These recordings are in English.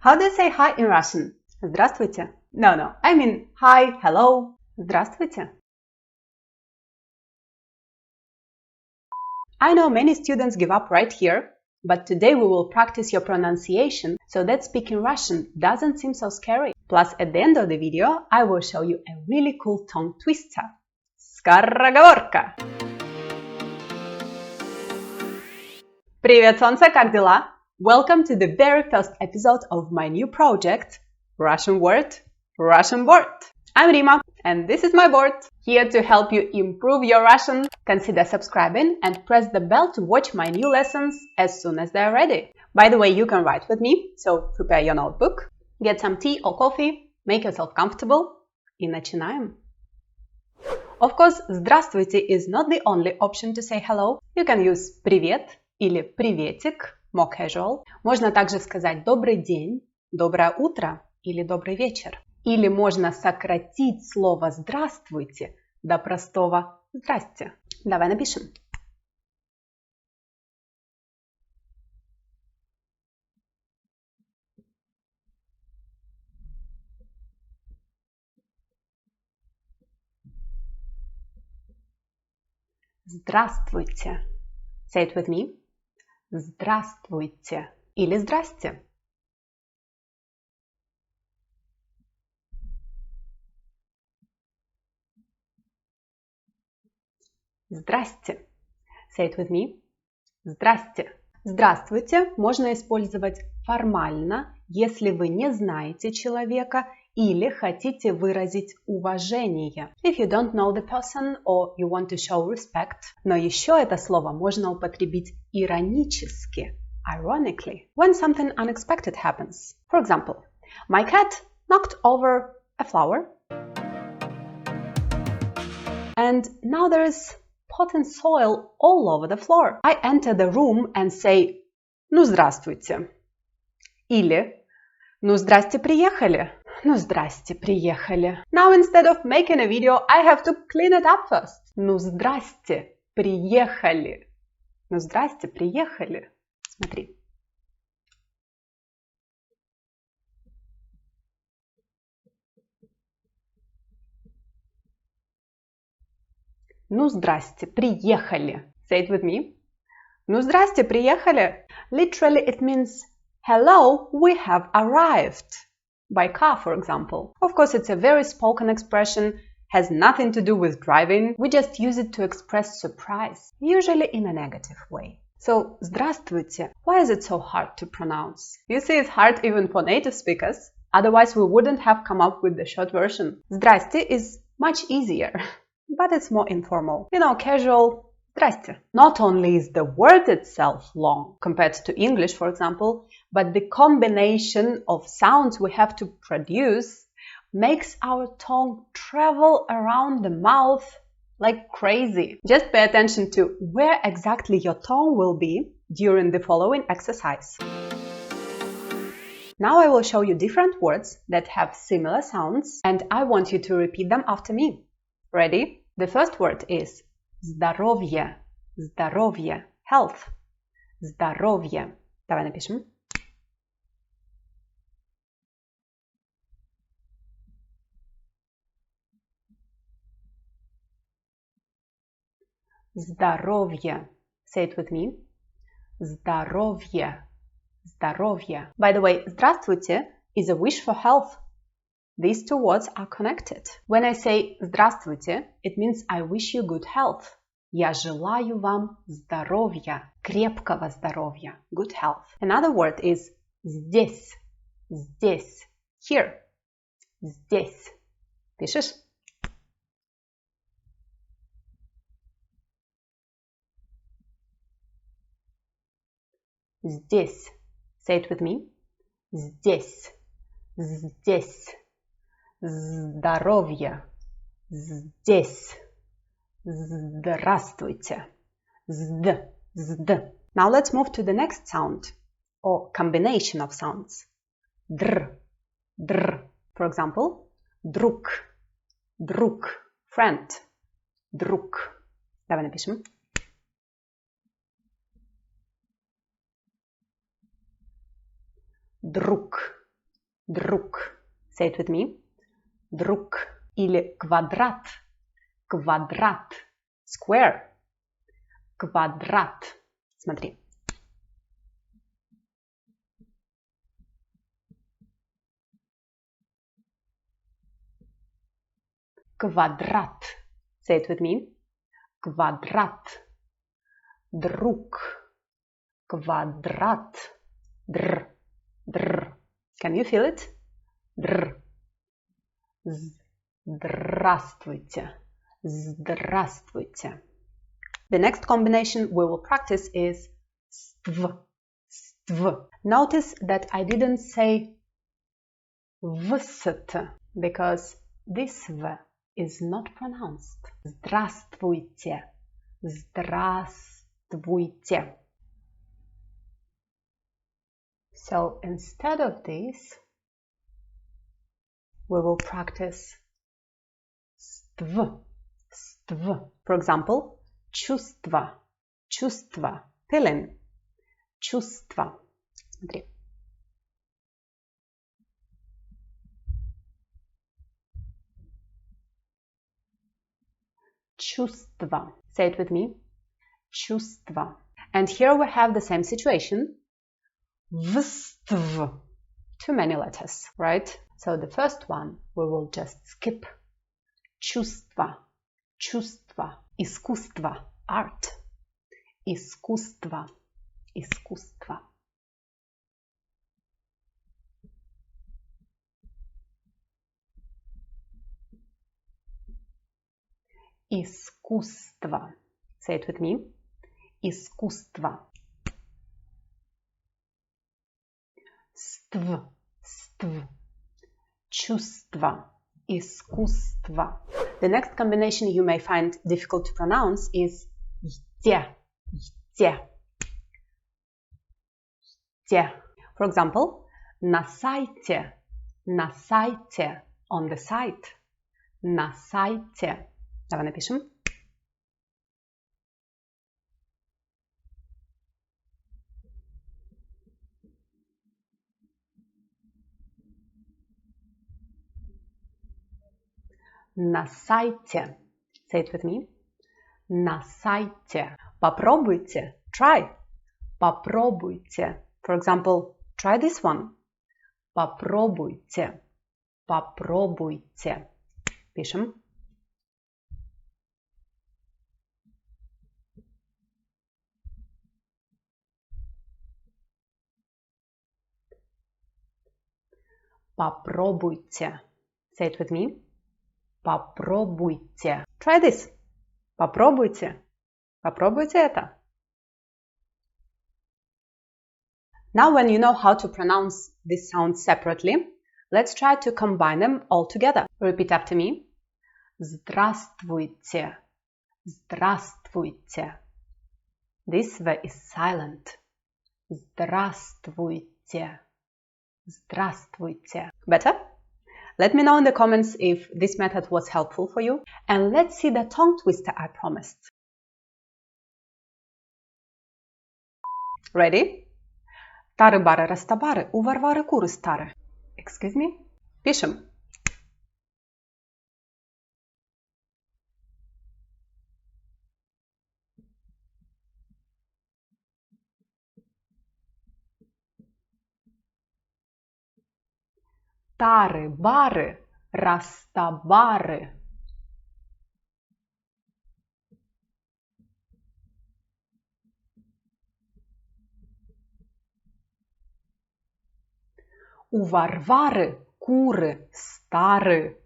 How do you say hi in Russian? Здравствуйте. No, I mean hi, hello. Здравствуйте. I know many students give up right here, but today we will practice your pronunciation so that speaking Russian doesn't seem so scary. Plus, at the end of the video, I will show you a really cool tongue twister. Скороговорка! Привет, солнце, как дела? Welcome to the very first episode of my new project, Russian Word, Russian Board. I'm Rima, and this is my board. Here to help you improve your Russian, consider subscribing and press the bell to watch my new lessons as soon as they're ready. By the way, you can write with me, so prepare your notebook, get some tea or coffee, make yourself comfortable, и начинаем. Of course, здравствуйте is not the only option to say hello. You can use привет или приветик, more casual. Можно также сказать добрый день, доброе утро или добрый вечер. Или можно сократить слово здравствуйте до простого здрасте. Давай напишем. Здравствуйте. Say it with me. Здравствуйте или здрасте. Здрасте. Say it with me. Здрасте. Здравствуйте можно использовать формально, если вы не знаете человека или хотите выразить уважение. If you don't know the person or you want to show respect. Но еще это слово можно употребить иронически, ironically, when something unexpected happens. For example, my cat knocked over a flower and now there is pot and soil all over the floor. I enter the room and say, ну здравствуйте. Или, ну здрасте, приехали. Ну здрасте, приехали. Now instead of making a video, I have to clean it up first. Ну здрасте, приехали. Ну здрасте, приехали. Смотри. Ну здрасте, приехали. Say it with me. Ну здрасте, приехали. Literally it means hello, we have arrived. By car, for example. Of course, it's a very spoken expression, has nothing to do with driving. We just use it to express surprise, usually in a negative way. So, здравствуйте. Why is it so hard to pronounce? You see, it's hard even for native speakers. Otherwise, we wouldn't have come up with the short version. Здрасте is much easier, but it's more informal. You know, casual. Здрасте. Not only is the word itself long compared to English, for example, but the combination of sounds we have to produce makes our tongue travel around the mouth like crazy. Just pay attention to where exactly your tongue will be during the following exercise. Now I will show you different words that have similar sounds and I want you to repeat them after me. Ready? The first word is здоровье, здоровье, health, здоровье. Давай напишем. Здоровье. Say it with me. Здоровье, здоровье. By the way, здравствуйте is a wish for health. These two words are connected. When I say здравствуйте, it means I wish you good health. Я желаю вам здоровья, крепкого здоровья, good health. Another word is здесь, здесь, here, здесь. Пишешь? Здесь. Say it with me. Здесь, здесь. Здоровье. Здесь. Здравствуйте. Зд. Now let's move to the next sound or combination of sounds. Dr. For example, друг. Друг. Friend. Друг. Давай напишем. Друг. Друг. Say it with me. Друг. Или квадрат. Квадрат. Square. Квадрат. Смотри. Квадрат. Say it with me. Квадрат. Друг. Квадрат. Dr. Dr. Can you feel it? Dr. Здравствуйте. Здравствуйте. The next combination we will practice is ств. Ств. Notice that I didn't say vst because this v is not pronounced. Здравствуйте. Здравствуйте. So instead of this, we will practice ств. Ств. For example, чувство. Чувство. Feeling. Чувство. Смотри. Чувство. Say it with me. Чувство. And here we have the same situation. Vstv. Too many letters, right? So the first one we will just skip. Чувство. Чувство. Искусство. Art. Искусство. Искусство. Искусство. Say it with me. Искусство. Ств. Ств. Чувство. Искусство. The next combination you may find difficult to pronounce is jte. Jte. Jte. For example, на сайте. На сайте. On the site. На сайте. Давай напишем. На сайте. Say it with me. На сайте. Попробуйте. Try. Попробуйте. For example, try this one. Попробуйте. Попробуйте. Пишем. Попробуйте. Say it with me. Попробуйте. Try this. Попробуйте. Попробуйте это. Now when you know how to pronounce these sounds separately, let's try to combine them all together. Repeat after me. Здравствуйте. Здравствуйте. This V is silent. Здравствуйте. Здравствуйте. Better? Let me know in the comments if this method was helpful for you. And let's see the tongue twister I promised. Ready? Тары-бары, растабары, у Варвары куры стары. Excuse me? Пишем. Тары-бары, растабары. У Варвары куры стары.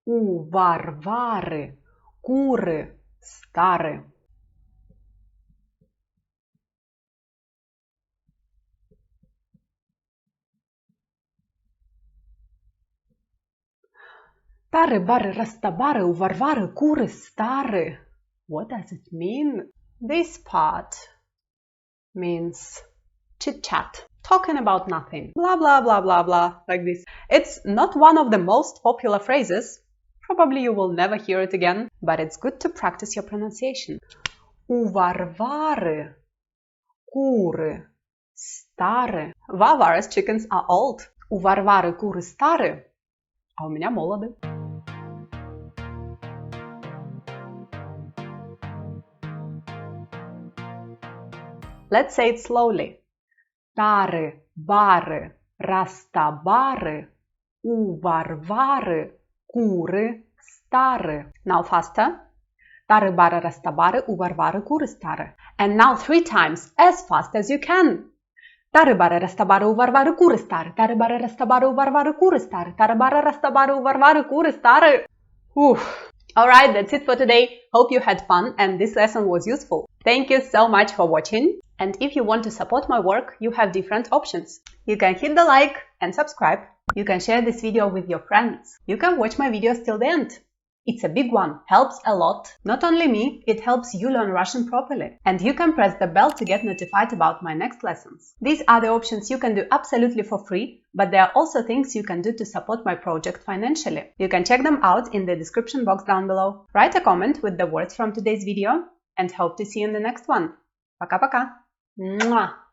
У Варвары куры стары. Тары-бары, растабары, у Варвары куры стары. What does it mean? This part means chit-chat, talking about nothing, blah, blah, blah, blah, blah, like this. It's not one of the most popular phrases Probably you will never hear it again, but it's good to practice your pronunciation. У Варвары куры стары. Varvara's chickens are old. У Варвары куры стары, а у меня молоды. Let's say it slowly. Тары, бары, растабары, у Варвары куры стары. Now faster. Тары, бары, растабары, у Варвары куры стары. And now 3 times, as fast as you can. Тары, бары, растабары, у Варвары куры стары. Тары, бары, растабары, у Варвары куры стары. Тары, бары, растабары, у Варвары куры стары. Alright, that's it for today. Hope you had fun and this lesson was useful. Thank you so much for watching. And if you want to support my work, you have different options. You can hit the like and subscribe. You can share this video with your friends. You can watch my videos till the end. It's a big one, helps a lot. Not only me, it helps you learn Russian properly. And you can press the bell to get notified about my next lessons. These are the options you can do absolutely for free, but there are also things you can do to support my project financially. You can check them out in the description box down below. Write a comment with the words from today's video and hope to see you in the next one. Пока-пока! Mwah!